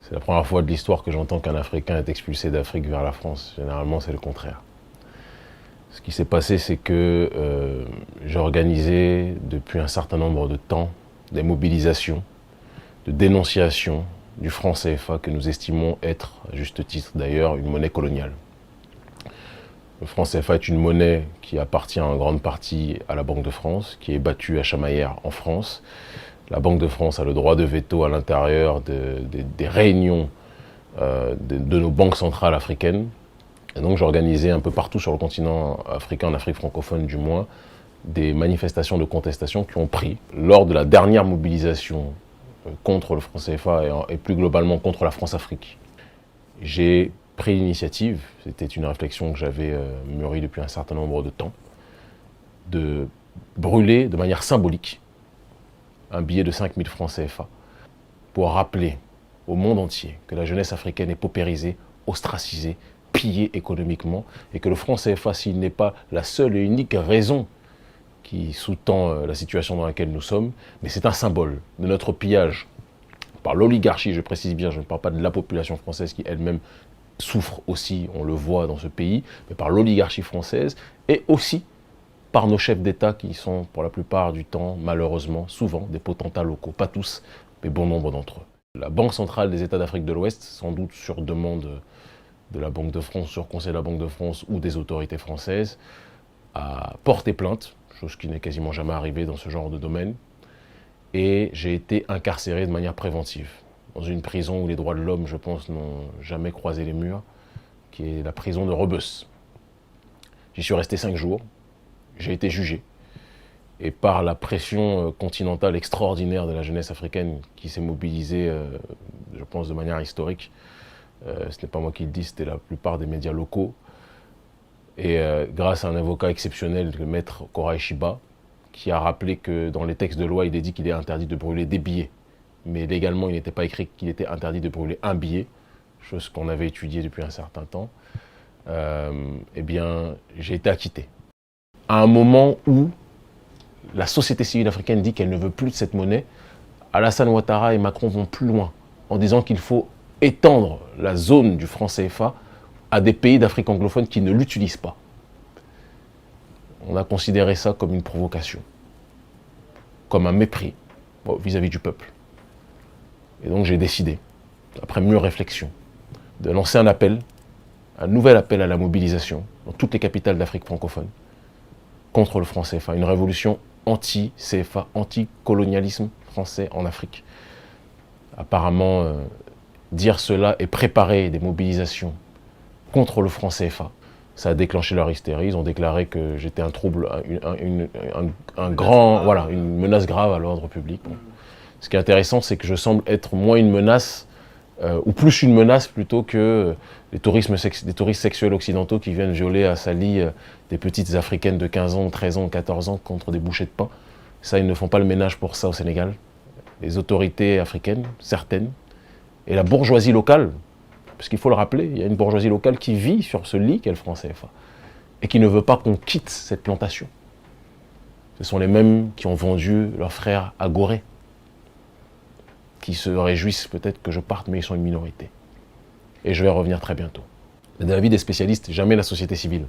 C'est la première fois de l'histoire que j'entends qu'un Africain est expulsé d'Afrique vers la France. Généralement, c'est le contraire. Ce qui s'est passé, c'est que j'ai organisé depuis un certain nombre de temps des mobilisations, de dénonciation du franc CFA que nous estimons être, à juste titre d'ailleurs, une monnaie coloniale. Le franc CFA est une monnaie qui appartient en grande partie à la Banque de France, qui est battue à Chamaillères en France. La Banque de France a le droit de veto à l'intérieur des réunions de nos banques centrales africaines. Et donc j'ai organisé un peu partout sur le continent africain, en Afrique francophone du moins, des manifestations de contestation qui ont pris lors de la dernière mobilisation contre le franc CFA et plus globalement contre la France-Afrique. J'ai pris l'initiative, c'était une réflexion que j'avais mûrie depuis un certain nombre de temps, de brûler de manière symbolique un billet de 5000 francs CFA pour rappeler au monde entier que la jeunesse africaine est paupérisée, ostracisée, pillée économiquement et que le franc CFA, s'il n'est pas la seule et unique raison qui sous-tend la situation dans laquelle nous sommes, mais c'est un symbole de notre pillage par l'oligarchie, je précise bien, je ne parle pas de la population française qui elle-même souffre aussi, on le voit dans ce pays, mais par l'oligarchie française et aussi par nos chefs d'État qui sont pour la plupart du temps, malheureusement, souvent des potentats locaux, pas tous, mais bon nombre d'entre eux. La Banque centrale des États d'Afrique de l'Ouest, sans doute sur demande de la Banque de France, sur conseil de la Banque de France ou des autorités françaises, a porté plainte, chose qui n'est quasiment jamais arrivée dans ce genre de domaine, et j'ai été incarcéré de manière préventive, dans une prison où les droits de l'homme, je pense, n'ont jamais croisé les murs, qui est la prison de Rebus. J'y suis resté 5 jours, j'ai été jugé, et par la pression continentale extraordinaire de la jeunesse africaine qui s'est mobilisée, je pense, de manière historique, ce n'est pas moi qui le dis, c'était la plupart des médias locaux, et grâce à un avocat exceptionnel, le maître Koray Shiba, qui a rappelé que dans les textes de loi, il est dit qu'il est interdit de brûler des billets, mais légalement, il n'était pas écrit qu'il était interdit de brûler un billet, chose qu'on avait étudiée depuis un certain temps, eh bien, j'ai été acquitté. À un moment où la société civile africaine dit qu'elle ne veut plus de cette monnaie, Alassane Ouattara et Macron vont plus loin en disant qu'il faut étendre la zone du franc CFA à des pays d'Afrique anglophone qui ne l'utilisent pas. On a considéré ça comme une provocation, comme un mépris vis-à-vis du peuple. Et donc j'ai décidé, après mûre réflexion, de lancer un nouvel appel à la mobilisation dans toutes les capitales d'Afrique francophone contre le franc CFA, une révolution anti-CFA, anti-colonialisme français en Afrique. Apparemment, dire cela et préparer des mobilisations contre le franc CFA, ça a déclenché leur hystérie. Ils ont déclaré que j'étais un trouble, une menace grave à l'ordre public. Bon. Ce qui est intéressant, c'est que je semble être moins une menace, ou plus une menace plutôt que des touristes sexuels occidentaux qui viennent violer à Sali des petites africaines de 15 ans, 13 ans, 14 ans contre des bouchées de pain. Ça, ils ne font pas le ménage pour ça au Sénégal. Les autorités africaines, certaines, et la bourgeoisie locale, parce qu'il faut le rappeler, il y a une bourgeoisie locale qui vit sur ce lit qu'est le franc CFA, et qui ne veut pas qu'on quitte cette plantation. Ce sont les mêmes qui ont vendu leurs frères à Gorée, qui se réjouissent peut-être que je parte, mais ils sont une minorité. Et je vais revenir très bientôt. Mais de l'avis des spécialistes, jamais la société civile,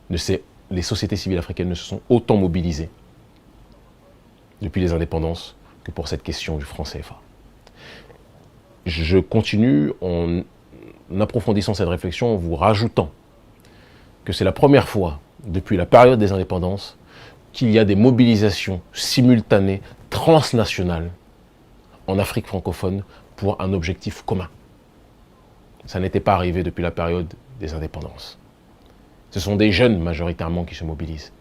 les sociétés civiles africaines ne se sont autant mobilisées depuis les indépendances que pour cette question du franc CFA. Je continue en approfondissant cette réflexion, en vous rajoutant que c'est la première fois depuis la période des indépendances qu'il y a des mobilisations simultanées, transnationales, en Afrique francophone pour un objectif commun. Ça n'était pas arrivé depuis la période des indépendances. Ce sont des jeunes majoritairement qui se mobilisent.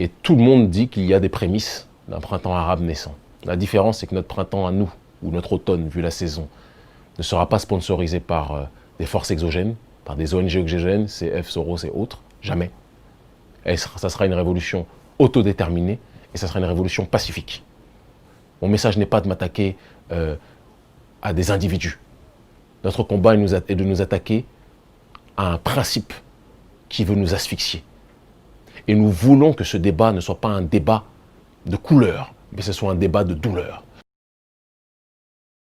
Et tout le monde dit qu'il y a des prémices d'un printemps arabe naissant. La différence, c'est que notre printemps à nous, ou notre automne, vu la saison, ne sera pas sponsorisé par des forces exogènes, par des ONG exogènes, CF, Soros et autres, jamais. Et ça sera une révolution autodéterminée, et ça sera une révolution pacifique. Mon message n'est pas de m'attaquer à des individus. Notre combat est de nous attaquer à un principe qui veut nous asphyxier. Et nous voulons que ce débat ne soit pas un débat de couleur, mais ce soit un débat de douleur.